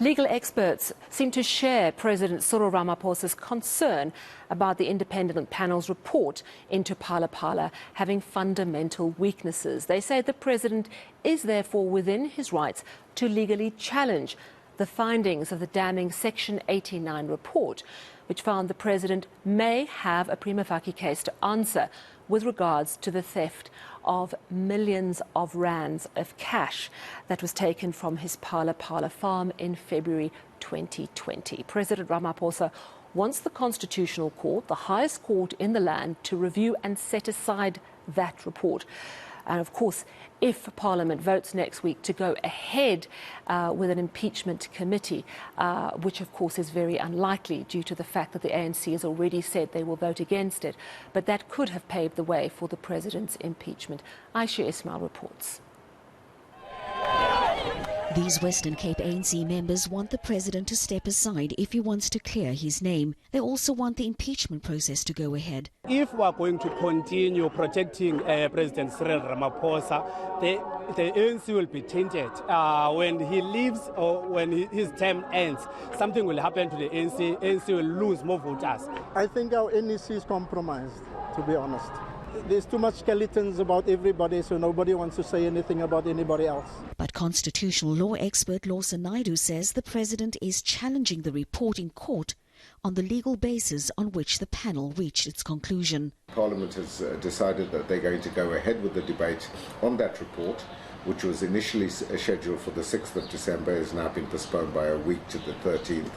Legal experts seem to share President Cyril Ramaphosa's concern about the independent panel's report into Phala Phala having fundamental weaknesses. They say the president is therefore within his rights to legally challenge the findings of the damning Section 89 report, which found the president may have a prima facie case to answer with regards to the theft of millions of rands of cash that was taken from his Phala Phala farm in February 2020. President Ramaphosa wants the Constitutional Court, the highest court in the land, to review and set aside that report. And of course, if Parliament votes next week to go ahead with an impeachment committee, which of course is very unlikely due to the fact that the ANC has already said they will vote against it, but that could have paved the way for the president's impeachment. Ayesha Ismail reports. These Western Cape ANC members want the president to step aside if he wants to clear his name. They also want the impeachment process to go ahead. If we are going to continue protecting President Cyril Ramaphosa, the ANC will be tainted. When he leaves or when his term ends, something will happen to the ANC. ANC will lose more voters. I think our NEC is compromised, to be honest. There's too much skeletons about everybody, so nobody wants to say anything about anybody else. But constitutional law expert Lawson Naidu says the president is challenging the report in court on the legal basis on which the panel reached its conclusion. Parliament has decided that they're going to go ahead with the debate on that report, which was initially scheduled for the 6th of December, has now been postponed by a week to the 13th.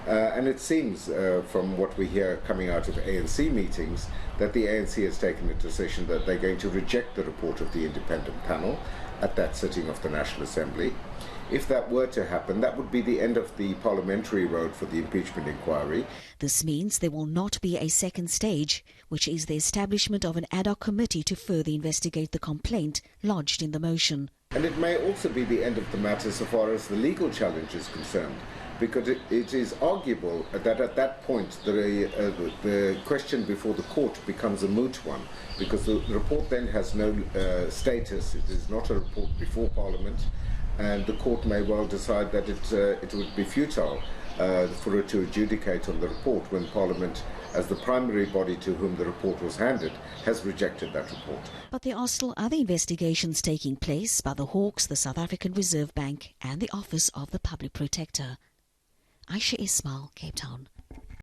And it seems, from what we hear coming out of ANC meetings, that the ANC has taken a decision that they're going to reject the report of the independent panel at that sitting of the National Assembly. If that were to happen, that would be the end of the parliamentary road for the impeachment inquiry. This means there will not be a second stage, which is the establishment of an ad hoc committee to further investigate the complaint lodged in the motion. And it may also be the end of the matter so far as the legal challenge is concerned, because it is arguable that at that point the question before the court becomes a moot one, because the report then has no status. It is not a report before Parliament, and the court may well decide that it would be futile for it to adjudicate on the report when Parliament, as the primary body to whom the report was handed, has rejected that report. But there are still other investigations taking place by the Hawks, the South African Reserve Bank and the Office of the Public Protector. Ayesha Ismail, Cape Town.